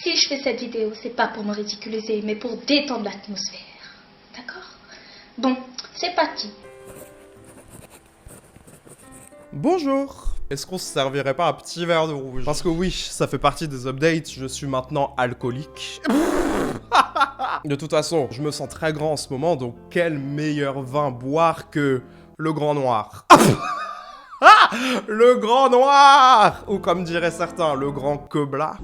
Si je fais cette vidéo, c'est pas pour me ridiculiser, mais pour détendre l'atmosphère. D'accord? Bon, c'est parti. Bonjour. Est-ce qu'on se servirait pas un petit verre de rouge? Parce que oui, ça fait partie des updates, je suis maintenant alcoolique. De toute façon, je me sens très grand en ce moment, donc quel meilleur vin boire que le Grand Noir. Ah, le Grand Noir! Ou comme diraient certains, le Grand Kobla.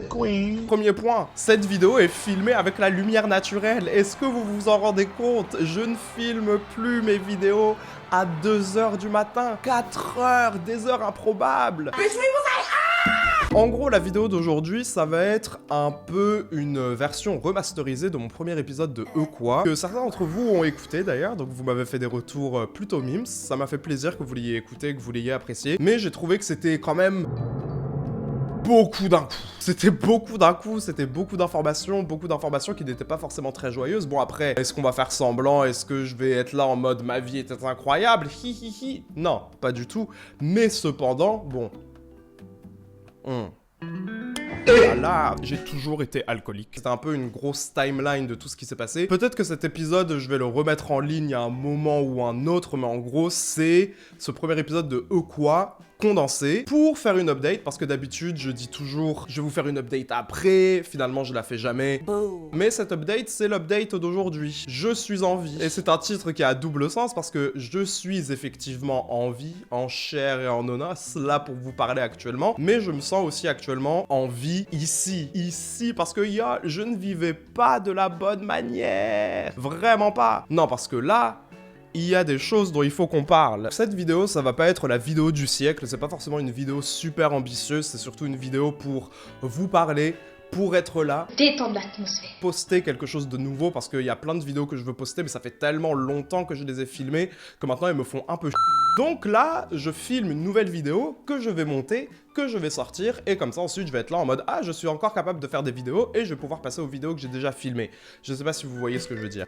Premier point, cette vidéo est filmée avec la lumière naturelle. Est-ce que vous vous en rendez compte? Je ne filme plus mes vidéos à 2h du matin. 4h, des heures improbables. En gros, la vidéo d'aujourd'hui, ça va être un peu une version remasterisée de mon premier épisode de Quoi, que certains d'entre vous ont écouté d'ailleurs, donc vous m'avez fait des retours plutôt mimes, ça m'a fait plaisir que vous l'ayez écouté, que vous l'ayez apprécié, mais j'ai trouvé que c'était quand même beaucoup d'un coup. C'était beaucoup d'un coup, c'était beaucoup d'informations qui n'étaient pas forcément très joyeuses. Bon après, est-ce qu'on va faire semblant? Est-ce que je vais être là en mode ma vie était incroyable? Hi hi hi. Non, pas du tout. Mais cependant, bon... Là, j'ai toujours été alcoolique. C'était un peu une grosse timeline de tout ce qui s'est passé. Peut-être que cet épisode, je vais le remettre en ligne à un moment ou un autre, mais en gros, c'est ce premier épisode de Quoi condensé pour faire une update, parce que d'habitude, je dis toujours, je vais vous faire une update après, finalement, je la fais jamais. Mais cette update, c'est l'update d'aujourd'hui. Je suis en vie. Et c'est un titre qui a double sens, parce que je suis effectivement en vie, en chair et en os, là pour vous parler actuellement, mais je me sens aussi actuellement en vie ici, parce que je ne vivais pas de la bonne manière. Vraiment pas. Non, parce que là, il y a des choses dont il faut qu'on parle. Cette vidéo, ça va pas être la vidéo du siècle, c'est pas forcément une vidéo super ambitieuse, c'est surtout une vidéo pour vous parler, pour être là, Détendre l'atmosphère. poster quelque chose de nouveau, parce qu'il y a plein de vidéos que je veux poster, mais ça fait tellement longtemps que je les ai filmées, que maintenant elles me font un peu Donc là, je filme une nouvelle vidéo que je vais monter, que je vais sortir, et comme ça ensuite je vais être là en mode « Ah, je suis encore capable de faire des vidéos, et je vais pouvoir passer aux vidéos que j'ai déjà filmées. » Je sais pas si vous voyez ce que je veux dire.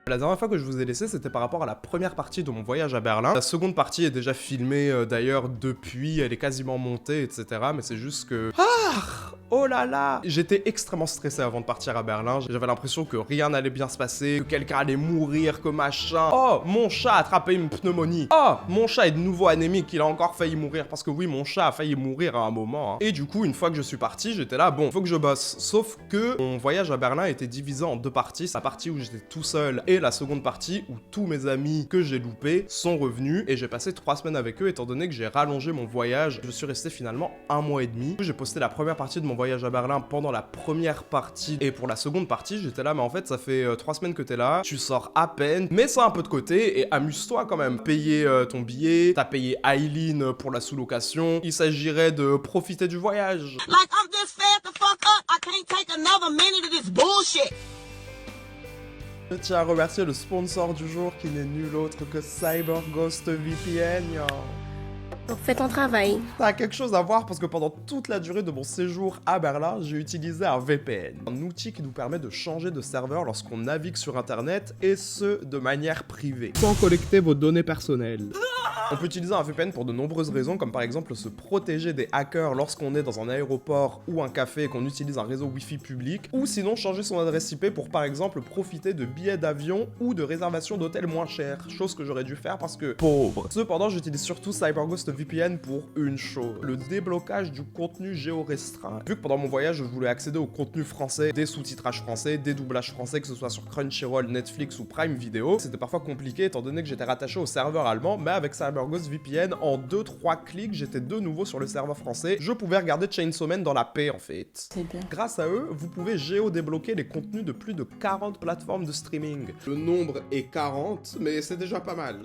La dernière fois que je vous ai laissé, c'était par rapport à la première partie de mon voyage à Berlin. La seconde partie est déjà filmée d'ailleurs depuis, elle est quasiment montée, etc. Mais c'est juste que... Ah! Oh là là! J'étais extrêmement stressé avant de partir à Berlin. J'avais l'impression que rien n'allait bien se passer, que quelqu'un allait mourir, que machin... Oh! Mon chat a attrapé une pneumonie! Oh! Mon chat est de nouveau anémique, il a encore failli mourir. Parce que oui, mon chat a failli mourir à un moment. Hein. Et du coup, une fois que je suis parti, j'étais là, bon, faut que je bosse. Sauf que mon voyage à Berlin était divisé en deux parties. La partie où j'étais tout seul et la seconde partie où tous mes amis que j'ai loupés sont revenus et j'ai passé 3 semaines avec eux étant donné que j'ai rallongé mon voyage. Je suis resté finalement 1 mois et demi. J'ai posté la première partie de mon voyage à Berlin pendant la première partie et pour la seconde partie j'étais là mais en fait ça fait 3 semaines que t'es là, tu sors à peine, mets ça un peu de côté et amuse-toi quand même. Payer ton billet, t'as payé Aileen pour la sous-location, il s'agirait de profiter du voyage. Like I'm just fed the fuck up. I can't take another minute of this bullshit. Je tiens à remercier le sponsor du jour qui n'est nul autre que CyberGhost VPN, yo. Donc fais ton travail. Ça a quelque chose à voir parce que pendant toute la durée de mon séjour à Berlin, j'ai utilisé un VPN. Un outil qui nous permet de changer de serveur lorsqu'on navigue sur internet et ce, de manière privée. Sans collecter vos données personnelles. On peut utiliser un VPN pour de nombreuses raisons, comme par exemple se protéger des hackers lorsqu'on est dans un aéroport ou un café et qu'on utilise un réseau Wi-Fi public, ou sinon changer son adresse IP pour par exemple profiter de billets d'avion ou de réservations d'hôtels moins chers, chose que j'aurais dû faire parce que pauvre. Cependant, j'utilise surtout CyberGhost VPN pour une chose, le déblocage du contenu géorestreint. Vu que pendant mon voyage, je voulais accéder au contenu français, des sous-titrages français, des doublages français, que ce soit sur Crunchyroll, Netflix ou Prime Video, c'était parfois compliqué étant donné que j'étais rattaché au serveur allemand, mais avec CyberGhost VPN, en 2-3 clics, j'étais de nouveau sur le serveur français. Je pouvais regarder Chainsaw Man dans la paix, en fait. C'est bien. Grâce à eux, vous pouvez géodébloquer les contenus de plus de 40 plateformes de streaming. Le nombre est 40, mais c'est déjà pas mal.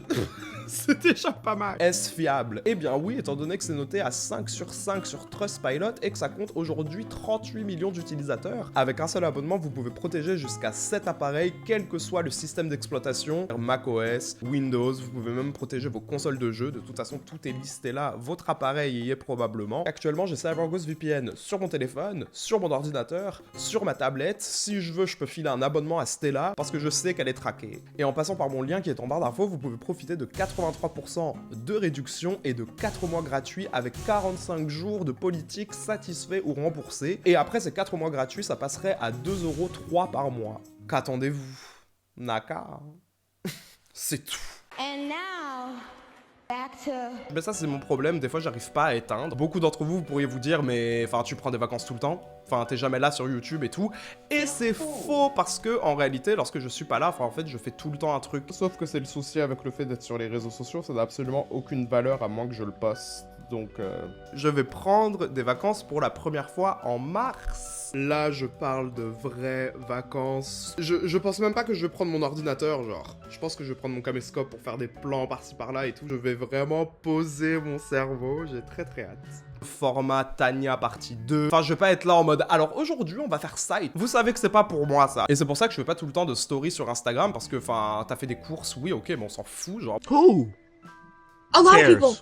C'est déjà pas mal. Est-ce fiable? Eh bien oui, étant donné que c'est noté à 5 sur 5 sur Trustpilot et que ça compte aujourd'hui 38 millions d'utilisateurs. Avec un seul abonnement, vous pouvez protéger jusqu'à 7 appareils, quel que soit le système d'exploitation, macOS, Windows, vous pouvez même protéger vos consoles console de jeu. De toute façon, tout est listé là. Votre appareil y est probablement. Actuellement, j'ai CyberGhost VPN sur mon téléphone, sur mon ordinateur, sur ma tablette. Si je veux, je peux filer un abonnement à Stella parce que je sais qu'elle est traquée. Et en passant par mon lien qui est en barre d'infos, vous pouvez profiter de 83% de réduction et de 4 mois gratuits avec 45 jours de politique satisfait ou remboursé. Et après ces 4 mois gratuits, ça passerait à 2,03 € par mois. Qu'attendez-vous? Naka. C'est tout. And now, back to... Mais ça c'est mon problème, des fois j'arrive pas à éteindre. Beaucoup d'entre vous, vous pourriez vous dire mais enfin tu prends des vacances tout le temps, enfin t'es jamais là sur YouTube et tout. Et c'est faux parce que en réalité lorsque je suis pas là, enfin en fait je fais tout le temps un truc. Sauf que c'est le souci avec le fait d'être sur les réseaux sociaux, ça n'a absolument aucune valeur à moins que je le poste. Donc je vais prendre des vacances pour la première fois en mars. Là, je parle de vraies vacances. Je pense même pas que je vais prendre mon ordinateur, genre. Je pense que je vais prendre mon caméscope pour faire des plans par-ci par-là et tout. Je vais vraiment poser mon cerveau. J'ai très très hâte. Format Tania partie 2. Enfin, je vais pas être là en mode alors aujourd'hui on va faire ça. Vous savez que c'est pas pour moi ça. Et c'est pour ça que je fais pas tout le temps de story sur Instagram parce que enfin, t'as fait des courses, oui, ok, mais on s'en fout, genre.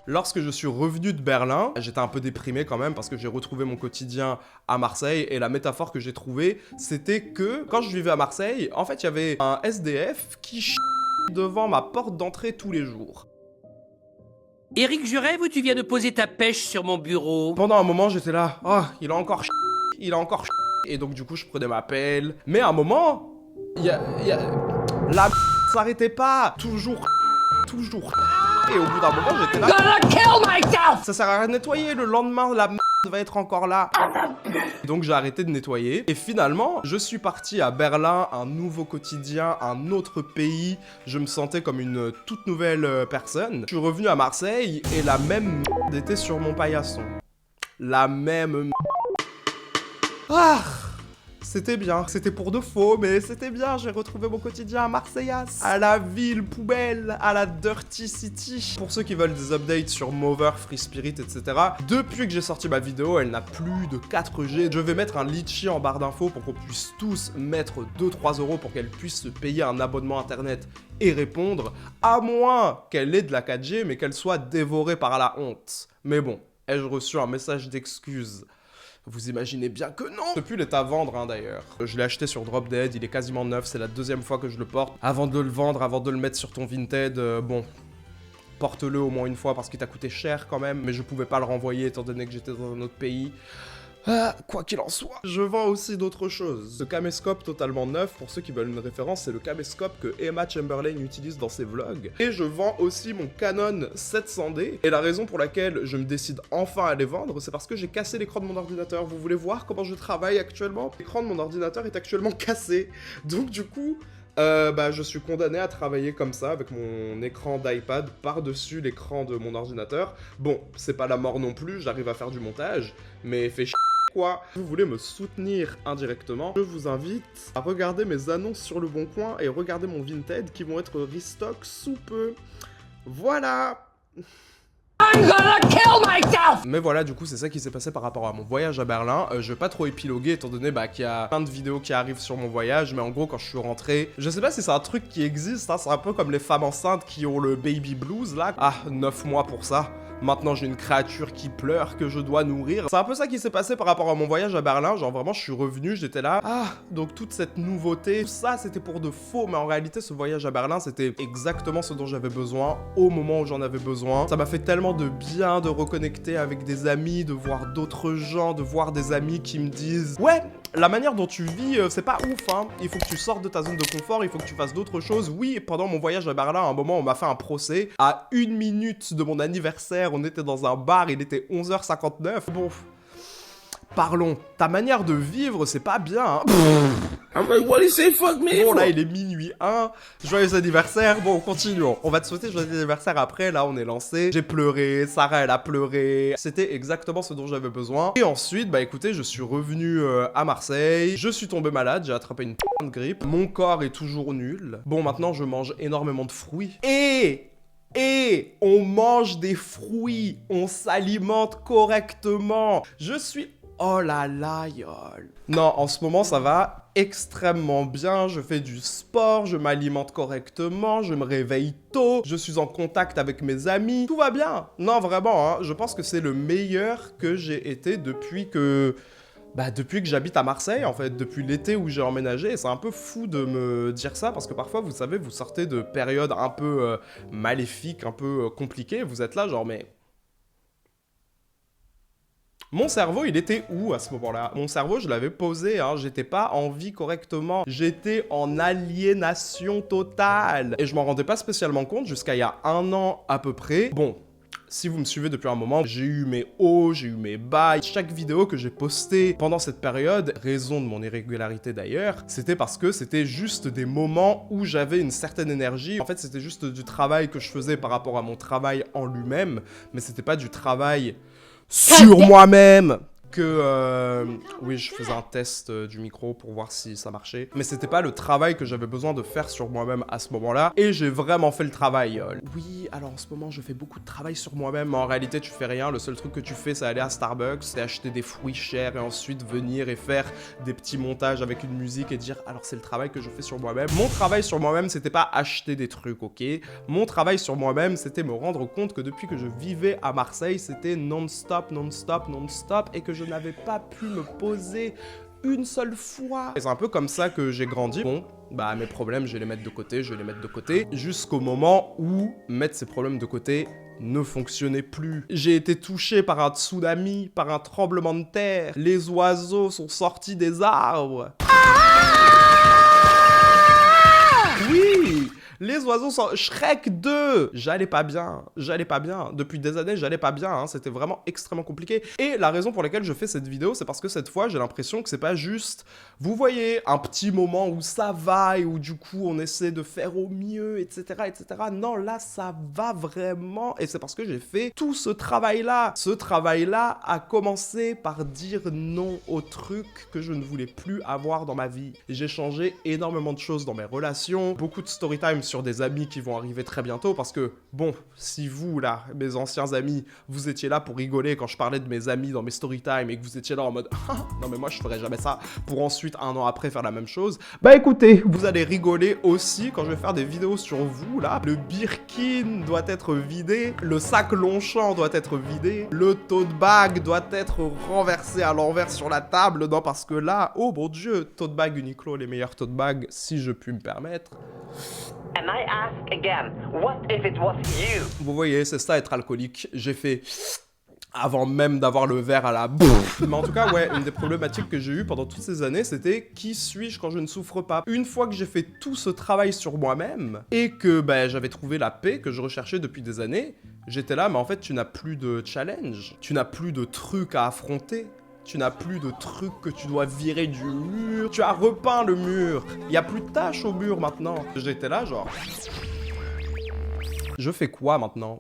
Lorsque je suis revenu de Berlin, j'étais un peu déprimé quand même parce que j'ai retrouvé mon quotidien à Marseille et la métaphore que j'ai trouvée, c'était que quand je vivais à Marseille, en fait, il y avait un SDF qui devant ma porte d'entrée tous les jours. Éric, je rêve ou tu viens de poser ta pêche sur mon bureau? Pendant un moment, j'étais là, oh, il a encore et donc du coup, je prenais ma pelle. Mais à un moment, la s'arrêtait pas, toujours. Et au bout d'un moment, j'étais là. Ça sert à rien de nettoyer, le lendemain, la va être encore là. Donc j'ai arrêté de nettoyer. Et finalement, je suis parti à Berlin, un nouveau quotidien, un autre pays. Je me sentais comme une toute nouvelle personne. Je suis revenu à Marseille et la même était sur mon paillasson. La même Ah! C'était bien, c'était pour de faux, mais c'était bien, j'ai retrouvé mon quotidien à Marseillas, à la ville poubelle, à la Dirty City. Pour ceux qui veulent des updates sur Mover, Free Spirit, etc., depuis que j'ai sorti ma vidéo, elle n'a plus de 4G. Je vais mettre un litchi en barre d'infos pour qu'on puisse tous mettre 2-3 € pour qu'elle puisse se payer un abonnement internet et répondre, à moins qu'elle ait de la 4G, mais qu'elle soit dévorée par la honte. Mais bon, ai-je reçu un message d'excuse ? Vous imaginez bien que non. Ce pull est à vendre hein, d'ailleurs. Je l'ai acheté sur Drop Dead, il est quasiment neuf, c'est la deuxième fois que je le porte. Avant de le vendre, avant de le mettre sur ton Vinted, bon, porte-le au moins une fois parce qu'il t'a coûté cher quand même. Mais je pouvais pas le renvoyer étant donné que j'étais dans un autre pays. Ah, quoi qu'il en soit, je vends aussi d'autres choses. Ce caméscope totalement neuf, pour ceux qui veulent une référence, c'est le caméscope que Emma Chamberlain utilise dans ses vlogs. Et je vends aussi mon Canon 700D. Et la raison pour laquelle je me décide enfin à les vendre, c'est parce que j'ai cassé l'écran de mon ordinateur. Vous voulez voir comment je travaille actuellement? L'écran de mon ordinateur est actuellement cassé. Donc du coup... je suis condamné à travailler comme ça, avec mon écran d'iPad par-dessus l'écran de mon ordinateur. Bon, c'est pas la mort non plus, j'arrive à faire du montage, mais fait quoi. Si vous voulez me soutenir indirectement, je vous invite à regarder mes annonces sur Le Bon Coin et regarder mon Vinted qui vont être restock sous peu. Voilà. I'm gonna kill myself! Mais voilà, du coup, c'est ça qui s'est passé par rapport à mon voyage à Berlin. Je vais pas trop épiloguer étant donné qu'il y a plein de vidéos qui arrivent sur mon voyage, mais en gros, quand je suis rentré, je sais pas si c'est un truc qui existe, hein, c'est un peu comme les femmes enceintes qui ont le baby blues là. Ah, 9 mois pour ça. Maintenant, j'ai une créature qui pleure que je dois nourrir. C'est un peu ça qui s'est passé par rapport à mon voyage à Berlin. Genre vraiment, je suis revenu, j'étais là. Ah, donc toute cette nouveauté, tout ça, c'était pour de faux. Mais en réalité, ce voyage à Berlin, c'était exactement ce dont j'avais besoin au moment où j'en avais besoin. Ça m'a fait tellement de bien de reconnecter avec des amis, de voir d'autres gens, de voir des amis qui me disent « Ouais, la manière dont tu vis, c'est pas ouf, hein. Il faut que tu sortes de ta zone de confort, il faut que tu fasses d'autres choses. » Oui, pendant mon voyage à Berlin, à un moment, on m'a fait un procès. À 1 minute de mon anniversaire, on était dans un bar, il était 11h59. Bon, parlons. Ta manière de vivre, c'est pas bien, hein. I'm like, what is it, fuck me? Bon, là, il est minuit 1. Joyeux anniversaire. Bon, continuons. On va te souhaiter joyeux anniversaire après. Là, on est lancé. J'ai pleuré. Sarah, elle a pleuré. C'était exactement ce dont j'avais besoin. Et ensuite, bah écoutez, je suis revenu à Marseille. Je suis tombé malade. J'ai attrapé une p*** de grippe. Mon corps est toujours nul. Bon, maintenant, je mange énormément de fruits. Et on mange des fruits. On s'alimente correctement. Je suis Oh là là, yol. Non, en ce moment, ça va extrêmement bien. Je fais du sport, je m'alimente correctement, je me réveille tôt, je suis en contact avec mes amis. Tout va bien. Non, vraiment, hein, je pense que c'est le meilleur que j'ai été depuis que j'habite à Marseille, en fait, depuis l'été où j'ai emménagé. Et c'est un peu fou de me dire ça, parce que parfois, vous savez, vous sortez de périodes un peu maléfiques, un peu compliquées. Vous êtes là, genre, mais... Mon cerveau, il était où à ce moment-là? Mon cerveau, je l'avais posé, hein, j'étais pas en vie correctement. J'étais en aliénation totale. Et je m'en rendais pas spécialement compte jusqu'à il y a 1 an à peu près. Bon... Si vous me suivez depuis un moment, j'ai eu mes hauts, j'ai eu mes bas. Chaque vidéo que j'ai postée pendant cette période, raison de mon irrégularité d'ailleurs, c'était parce que c'était juste des moments où j'avais une certaine énergie. En fait, c'était juste du travail que je faisais par rapport à mon travail en lui-même, mais c'était pas du travail sur moi-même. Oui, je faisais un test du micro pour voir si ça marchait. Mais c'était pas le travail que j'avais besoin de faire sur moi-même à ce moment-là. Et j'ai vraiment fait le travail. Oui, alors en ce moment, je fais beaucoup de travail sur moi-même. Mais en réalité, tu fais rien. Le seul truc que tu fais, c'est aller à Starbucks, c'est acheter des fruits chers et ensuite venir et faire des petits montages avec une musique et dire « Alors, c'est le travail que je fais sur moi-même. » Mon travail sur moi-même, c'était pas acheter des trucs, ok? Mon travail sur moi-même, c'était me rendre compte que depuis que je vivais à Marseille, c'était non-stop, non-stop, non-stop et que je n'avais pas pu me poser une seule fois. Et c'est un peu comme ça que j'ai grandi. Bon, bah mes problèmes, je vais les mettre de côté, jusqu'au moment où mettre ces problèmes de côté ne fonctionnait plus. J'ai été touché par un tsunami, par un tremblement de terre. Les oiseaux sont sortis des arbres. Oui! Les oiseaux sont... Shrek 2! J'allais pas bien. Depuis des années, j'allais pas bien, hein. C'était vraiment extrêmement compliqué. Et la raison pour laquelle je fais cette vidéo, c'est parce que cette fois, j'ai l'impression que c'est pas juste, vous voyez, un petit moment où ça va et où du coup, on essaie de faire au mieux, etc., etc. Non, là, ça va vraiment. Et c'est parce que j'ai fait tout ce travail-là. Ce travail-là a commencé par dire non aux trucs que je ne voulais plus avoir dans ma vie. J'ai changé énormément de choses dans mes relations, beaucoup de storytime sur des amis qui vont arriver très bientôt, parce que, bon, si vous, là, mes anciens amis, vous étiez là pour rigoler quand je parlais de mes amis dans mes storytime et que vous étiez là en mode « Ah, non mais moi je ferais jamais ça » pour ensuite, 1 an après, faire la même chose, bah écoutez, vous allez rigoler aussi quand je vais faire des vidéos sur vous, là. Le Birkin doit être vidé, le sac Longchamp doit être vidé, le tote bag doit être renversé à l'envers sur la table, non, parce que là, oh mon dieu, tote bag Uniqlo, les meilleurs tote bags, si je puis me permettre. And I ask again, what if it was you? Vous voyez, c'est ça être alcoolique. J'ai fait avant même d'avoir le verre à la bouffe. Mais en tout cas, ouais, une des problématiques que j'ai eues pendant toutes ces années, c'était qui suis-je quand je ne souffre pas? Une fois que j'ai fait tout ce travail sur moi-même et que j'avais trouvé la paix que je recherchais depuis des années, j'étais là, mais en fait, tu n'as plus de challenge, tu n'as plus de trucs à affronter. Tu n'as plus de trucs que tu dois virer du mur. Tu as repeint le mur. Il n'y a plus de taches au mur maintenant. J'étais là genre... Je fais quoi maintenant?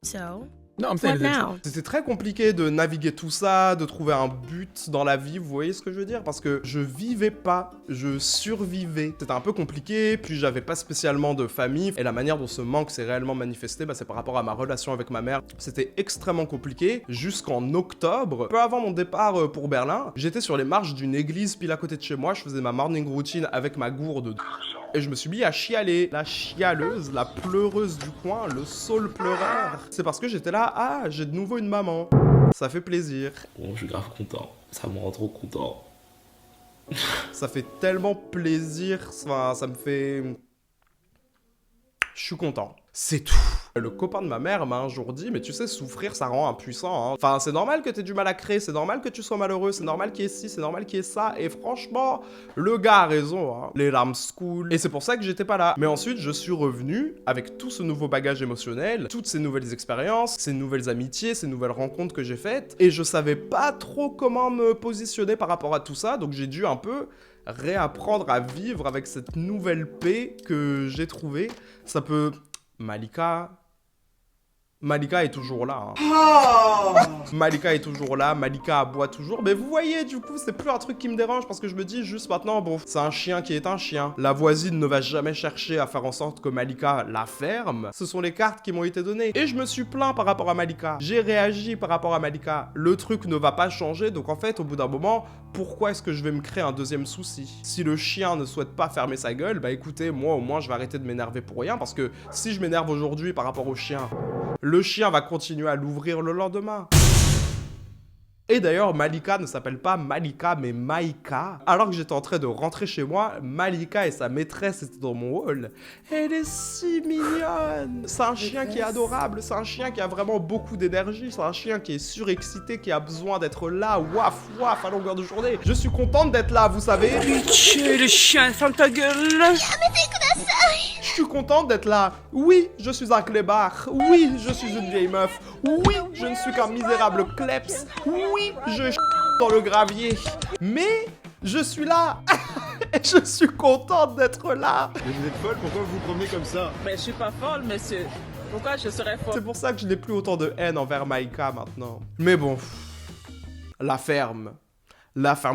No, I'm saying C'était très compliqué de naviguer tout ça, de trouver un but dans la vie, vous voyez ce que je veux dire? Parce que je vivais pas, je survivais. C'était un peu compliqué, puis j'avais pas spécialement de famille. Et la manière dont ce manque s'est réellement manifesté, c'est par rapport à ma relation avec ma mère. C'était extrêmement compliqué, jusqu'en octobre. Peu avant mon départ pour Berlin, j'étais sur les marches d'une église pile à côté de chez moi, je faisais ma morning routine avec ma gourde. Et je me suis mis à chialer. La chialeuse, la pleureuse du coin, le saule pleureur. C'est parce que j'étais là, ah, j'ai de nouveau une maman. Ça fait plaisir. Bon, je suis grave content. Ça me rend trop content. Ça fait tellement plaisir. Enfin, ça me fait... Je suis content. C'est tout. Le copain de ma mère m'a un jour dit, mais tu sais, souffrir, ça rend impuissant, hein. Enfin, c'est normal que t'aies du mal à créer, c'est normal que tu sois malheureux, c'est normal qu'il y ait ci, c'est normal qu'il y ait ça. Et franchement, le gars a raison, hein. Les larmes se coulent. Et c'est pour ça que j'étais pas là. Mais ensuite, je suis revenu avec tout ce nouveau bagage émotionnel, toutes ces nouvelles expériences, ces nouvelles amitiés, ces nouvelles rencontres que j'ai faites. Et je savais pas trop comment me positionner par rapport à tout ça, donc j'ai dû un peu réapprendre à vivre avec cette nouvelle paix que j'ai trouvée. Ça peut... Malika... Malika est toujours là. Hein. Malika est toujours là, Malika aboie toujours. Mais vous voyez, du coup, c'est plus un truc qui me dérange parce que je me dis juste maintenant, bon, c'est un chien qui est un chien. La voisine ne va jamais chercher à faire en sorte que Malika la ferme. Ce sont les cartes qui m'ont été données. Et je me suis plaint par rapport à Malika. J'ai réagi par rapport à Malika. Le truc ne va pas changer, donc en fait, au bout d'un moment, pourquoi est-ce que je vais me créer un deuxième souci? Si le chien ne souhaite pas fermer sa gueule, bah écoutez, moi au moins je vais arrêter de m'énerver pour rien parce que si je m'énerve aujourd'hui par rapport au chien, le chien va continuer à l'ouvrir le lendemain. Et d'ailleurs, Malika ne s'appelle pas Malika, mais Maïka. Alors que j'étais en train de rentrer chez moi, Malika et sa maîtresse étaient dans mon hall. Elle est si mignonne. C'est un chien qui est adorable. C'est un chien qui a vraiment beaucoup d'énergie. C'est un chien qui est surexcité, qui a besoin d'être là, waf, waf, à longueur de journée. Je suis contente d'être là, vous savez. Pitié, le chien, ferme ta gueule. Je suis contente d'être là. Oui, je suis un clébard. Oui, je suis une vieille meuf. Oui, je ne suis qu'un misérable kleps. Oui, je dans le gravier. Mais je suis là. Et je suis contente d'être là. Mais vous êtes folle, pourquoi vous vous promenez comme ça? Mais je suis pas folle, monsieur. Pourquoi je serais folle? C'est pour ça que je n'ai plus autant de haine envers Maïka maintenant. Mais bon, la ferme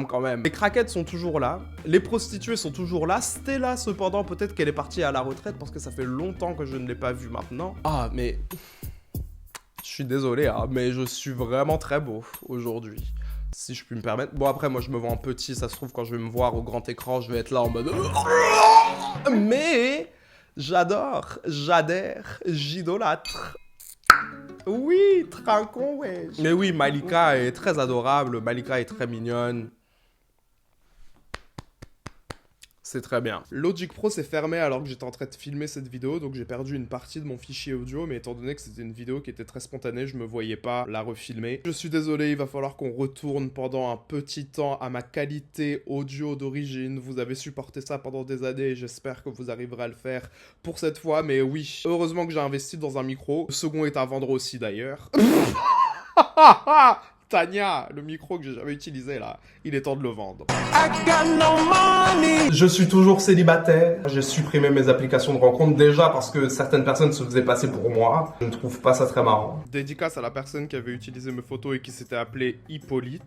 quand même. Les craquettes sont toujours là, les prostituées sont toujours là. Stella, cependant, peut-être qu'elle est partie à la retraite parce que ça fait longtemps que je ne l'ai pas vue maintenant. Ah, mais je suis désolé, hein, mais je suis vraiment très beau aujourd'hui. Si je puis me permettre. Bon, après, moi, je me vois en petit. Ça se trouve, quand je vais me voir au grand écran, je vais être là en mode... Mais j'adore, j'adhère, j'idolâtre. Oui, trinquons, ouais. Mais oui, Malika est très adorable. Malika est très mignonne. C'est très bien. Logic Pro s'est fermé alors que j'étais en train de filmer cette vidéo, donc j'ai perdu une partie de mon fichier audio, mais étant donné que c'était une vidéo qui était très spontanée, je me voyais pas la refilmer. Je suis désolé, il va falloir qu'on retourne pendant un petit temps à ma qualité audio d'origine. Vous avez supporté ça pendant des années et j'espère que vous arriverez à le faire pour cette fois, mais oui, heureusement que j'ai investi dans un micro. Le second est à vendre aussi d'ailleurs. Tania, le micro que j'ai jamais utilisé là, il est temps de le vendre. Je suis toujours célibataire. J'ai supprimé mes applications de rencontre déjà parce que certaines personnes se faisaient passer pour moi. Je ne trouve pas ça très marrant. Dédicace à la personne qui avait utilisé mes photos et qui s'était appelée Hippolyte.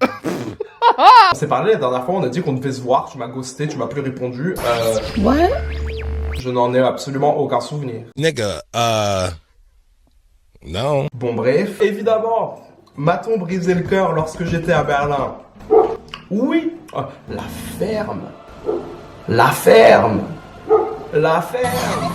On s'est parlé la dernière fois, on a dit qu'on devait se voir, tu m'as ghosté, tu m'as plus répondu. Ouais. Je n'en ai absolument aucun souvenir. Nigga, non. Bon bref, évidemment, m'a-t-on brisé le cœur lorsque j'étais à Berlin? Oui, la ferme. La ferme. La ferme.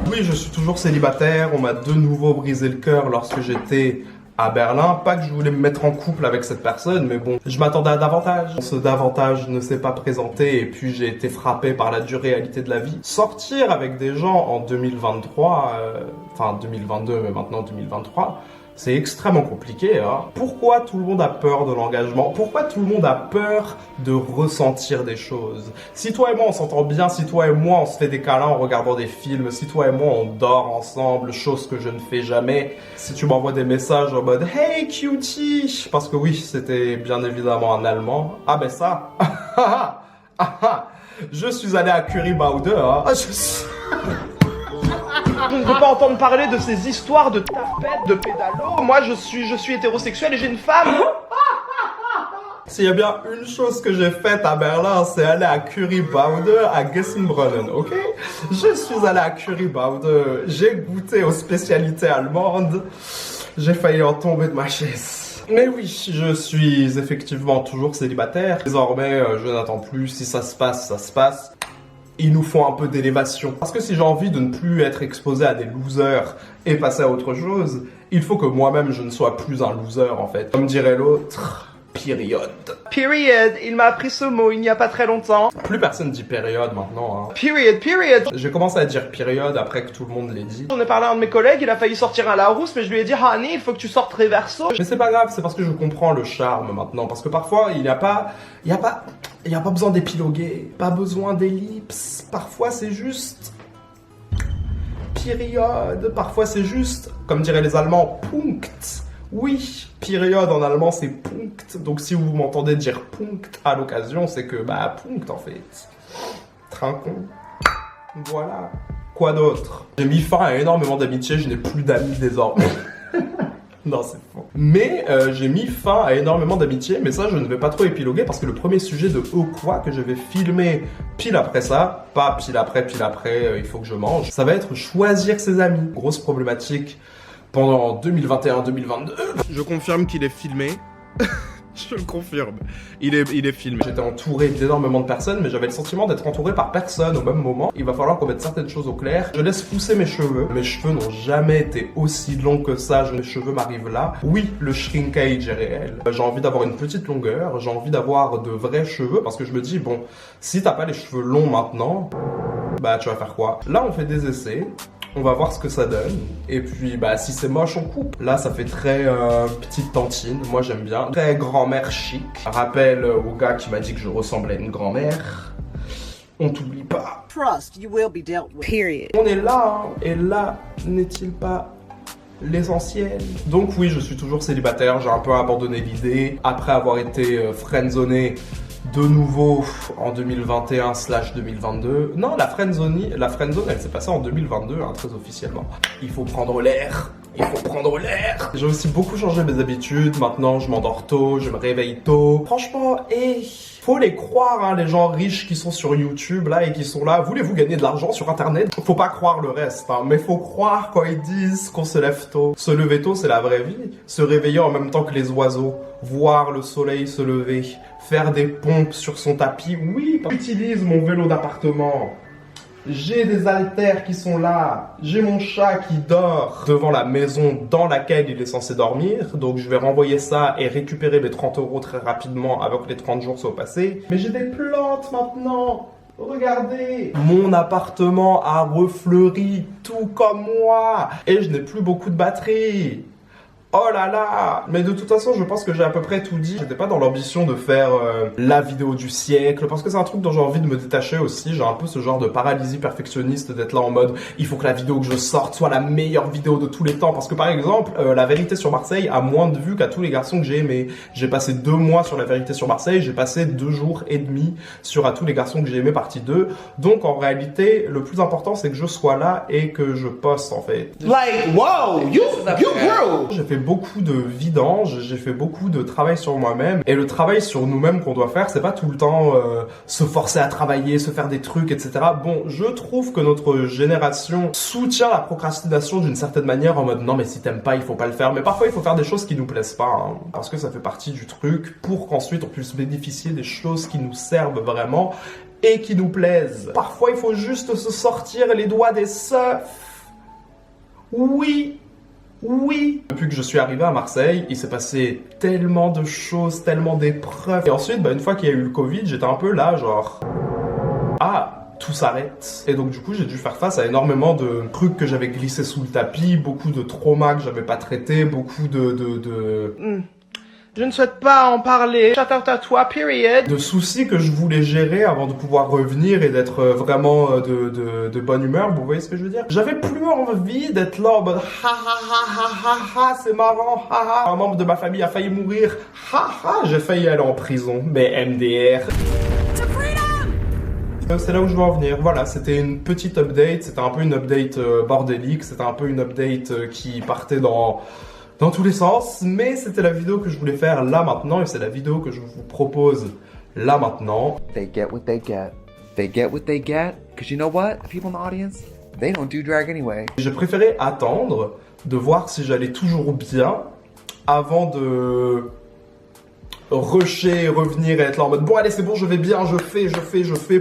Oui, je suis toujours célibataire, on m'a de nouveau brisé le cœur lorsque j'étais à Berlin. Pas que je voulais me mettre en couple avec cette personne, mais bon, je m'attendais à davantage. Ce davantage ne s'est pas présenté et puis j'ai été frappé par la dure réalité de la vie. Sortir avec des gens en 2023, enfin 2022, mais maintenant 2023, c'est extrêmement compliqué, hein. Pourquoi tout le monde a peur de l'engagement? Pourquoi tout le monde a peur de ressentir des choses? Si toi et moi on s'entend bien, si toi et moi on se fait des câlins en regardant des films, si toi et moi on dort ensemble, chose que je ne fais jamais, si tu m'envoies des messages en mode « Hey cutie !» parce que oui, c'était bien évidemment un Allemand. Ah ben ça je suis allé à Currybaude, hein. Je ne veux pas entendre parler de ces histoires de tapettes, de pédalos. Moi, je suis hétérosexuel et j'ai une femme. S'il y a bien une chose que j'ai faite à Berlin, c'est aller à Currybaude, à Gessenbrunnen, ok? Je suis allé à Currybaude, j'ai goûté aux spécialités allemandes. J'ai failli en tomber de ma chaise. Mais oui, je suis effectivement toujours célibataire. Désormais, je n'attends plus. Si ça se passe, ça se passe. Il nous faut un peu d'élévation. Parce que si j'ai envie de ne plus être exposé à des losers et passer à autre chose, il faut que moi-même je ne sois plus un loser en fait. Comme dirait l'autre, période. Period, il m'a appris ce mot il n'y a pas très longtemps. Plus personne dit période maintenant, hein. Period. J'ai commencé à dire période après que tout le monde l'ait dit. J'en ai parlé à un de mes collègues, il a failli sortir un Larousse, mais je lui ai dit, Honey, il faut que tu sortes Reverso. Mais c'est pas grave, c'est parce que je comprends le charme maintenant. Parce que parfois, il n'y a pas besoin d'épiloguer, pas besoin d'ellipse. Parfois, c'est juste période. Parfois, c'est juste, comme diraient les Allemands, Punkt. Oui, période en allemand, c'est Punkt. Donc, si vous m'entendez dire Punkt à l'occasion, c'est que, bah, Punkt en fait. Trinquons. Voilà. Quoi d'autre? J'ai mis fin à énormément d'amitiés, je n'ai plus d'amis désormais. Non, c'est faux. Mais j'ai mis fin à énormément d'amitiés, mais ça, je ne vais pas trop épiloguer parce que le premier sujet de Quoi que je vais filmer pile après ça, pas pile après, il faut que je mange, ça va être choisir ses amis. Grosse problématique pendant 2021-2022. Je confirme qu'il est filmé. Je le confirme. Il est filmé. J'étais entouré d'énormément de personnes, mais j'avais le sentiment d'être entouré par personne au même moment. Il va falloir qu'on mette certaines choses au clair. Je laisse pousser mes cheveux. Mes cheveux n'ont jamais été aussi longs que ça. Mes cheveux m'arrivent là. Oui, le shrinkage est réel. J'ai envie d'avoir une petite longueur. J'ai envie d'avoir de vrais cheveux parce que je me dis, bon, si t'as pas les cheveux longs maintenant, bah tu vas faire quoi? Là, on fait des essais. On va voir ce que ça donne. Et puis, bah, si c'est moche, on coupe. Là, ça fait très petite tantine. Moi, j'aime bien. Très grand-mère chic. Rappel au gars qui m'a dit que je ressemblais à une grand-mère. On t'oublie pas. Trust, you will be dealt with. Period. On est là, hein. Et là, n'est-il pas l'essentiel? Donc oui, je suis toujours célibataire. J'ai un peu abandonné l'idée. Après avoir été friendzoné de nouveau en 2021/2022. Non, la friendzone, elle s'est passée en 2022, hein, très officiellement. Il faut prendre l'air. Il faut prendre l'air. J'ai aussi beaucoup changé mes habitudes. Maintenant, je m'endors tôt, je me réveille tôt. Franchement, faut les croire, hein, les gens riches qui sont sur YouTube là et qui sont là. Voulez-vous gagner de l'argent sur Internet? Faut pas croire le reste, hein, mais faut croire quand ils disent qu'on se lève tôt. Se lever tôt, c'est la vraie vie. Se réveiller en même temps que les oiseaux, voir le soleil se lever, faire des pompes sur son tapis. Oui, j'utilise mon vélo d'appartement. J'ai des haltères qui sont là, j'ai mon chat qui dort devant la maison dans laquelle il est censé dormir, donc je vais renvoyer ça et récupérer les 30 € très rapidement avant que les 30 jours soient passés. Mais j'ai des plantes maintenant. Regardez, mon appartement a refleuri tout comme moi et je n'ai plus beaucoup de batterie. Oh là là! Mais de toute façon, je pense que j'ai à peu près tout dit. J'étais pas dans l'ambition de faire la vidéo du siècle, parce que c'est un truc dont j'ai envie de me détacher aussi. J'ai un peu ce genre de paralysie perfectionniste d'être là en mode il faut que la vidéo que je sorte soit la meilleure vidéo de tous les temps. Parce que par exemple, La vérité sur Marseille a moins de vues qu'à tous les garçons que j'ai aimés. J'ai passé 2 mois sur La vérité sur Marseille, j'ai passé 2 jours et demi sur À tous les garçons que j'ai aimés partie 2. Donc en réalité, le plus important c'est que je sois là et que je poste en fait. Like, wow, you grew! J'ai fait beaucoup de vidange, j'ai fait beaucoup de travail sur moi-même. Et le travail sur nous-mêmes qu'on doit faire, c'est pas tout le temps se forcer à travailler, se faire des trucs, etc. Bon, je trouve que notre génération soutient la procrastination d'une certaine manière en mode non mais si t'aimes pas, il faut pas le faire. Mais parfois il faut faire des choses qui nous plaisent pas, hein, parce que ça fait partie du truc pour qu'ensuite on puisse bénéficier des choses qui nous servent vraiment et qui nous plaisent. Parfois il faut juste se sortir les doigts des seufs. Oui. Oui. Depuis que je suis arrivé à Marseille, il s'est passé tellement de choses, tellement d'épreuves. Et ensuite, une fois qu'il y a eu le Covid, j'étais un peu là, genre... Ah, tout s'arrête. Et donc du coup, j'ai dû faire face à énormément de trucs que j'avais glissés sous le tapis, beaucoup de traumas que j'avais pas traités, beaucoup Je ne souhaite pas en parler. Shout out à toi, period. De soucis que je voulais gérer avant de pouvoir revenir et d'être vraiment de bonne humeur, vous voyez ce que je veux dire? J'avais plus envie d'être là en mode ha ha ha ha ha ha, c'est marrant, ha ha. Un membre de ma famille a failli mourir, ha ha, j'ai failli aller en prison, mais MDR. C'est là où je veux en venir. Voilà, c'était une petite update, c'était un peu une update bordélique, c'était un peu une update qui partait dans tous les sens, mais c'était la vidéo que je voulais faire là maintenant et c'est la vidéo que je vous propose là maintenant. They get what they get. They get what they get, because you know what? People in the audience, they don't do drag anyway. J'ai préféré attendre de voir si j'allais toujours bien avant de rusher, revenir et être là en mode bon allez c'est bon je vais bien, je fais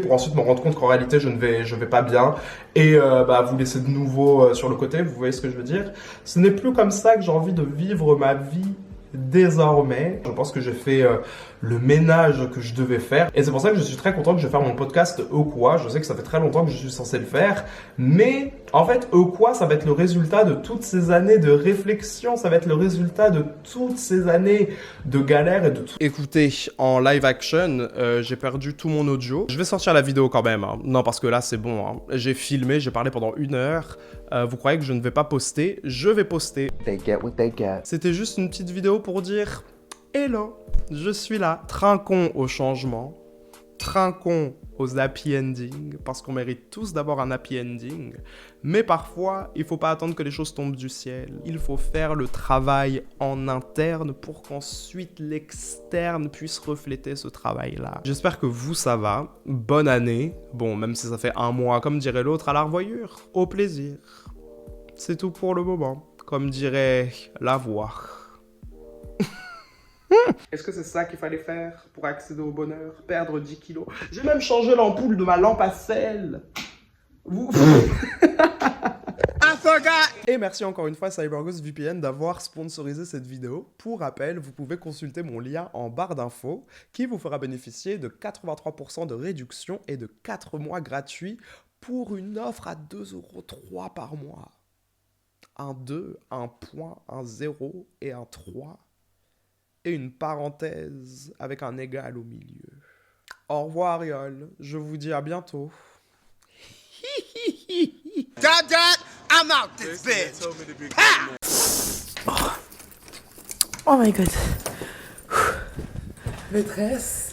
pour ensuite me rendre compte qu'en réalité je vais pas bien et vous laisser de nouveau sur le côté, vous voyez ce que je veux dire. Ce n'est plus comme ça que j'ai envie de vivre ma vie désormais. Je pense que j'ai fait le ménage que je devais faire et c'est pour ça que je suis très content que je vais faire mon podcast Quoi. Je sais que ça fait très longtemps que je suis censé le faire, mais en fait Quoi ça va être le résultat de toutes ces années de réflexion, ça va être le résultat de toutes ces années de galère et de tout. Écoutez, en live action, j'ai perdu tout mon audio. Je vais sortir la vidéo quand même, hein. Non parce que là c'est bon, hein. J'ai filmé, j'ai parlé pendant 1 heure. Vous croyez que je ne vais pas poster? Je vais poster. They get what they get. C'était juste une petite vidéo pour dire hello, je suis là. Trinquons au changement. trinquons aux happy endings, parce qu'on mérite tous d'avoir un happy ending. Mais parfois, il faut pas attendre que les choses tombent du ciel. Il faut faire le travail en interne pour qu'ensuite l'externe puisse refléter ce travail-là. J'espère que vous, ça va. Bonne année. Bon, même si ça fait un mois, comme dirait l'autre, à la revoyure. Au plaisir. C'est tout pour le moment. Comme dirait la voix. Est-ce que c'est ça qu'il fallait faire pour accéder au bonheur? Perdre 10 kilos? J'ai même changé l'ampoule de ma lampe à sel. Vous... Et merci encore une fois CyberGhost VPN d'avoir sponsorisé cette vidéo. Pour rappel, vous pouvez consulter mon lien en barre d'infos qui vous fera bénéficier de 83% de réduction et de 4 mois gratuits pour une offre à 2,03 € par mois. Un 2, un point, un 0 et un 3. Et une parenthèse avec un égal au milieu. Au revoir, Ariol. Je vous dis à bientôt. I'm out this bitch. Oh my god. Maîtresse.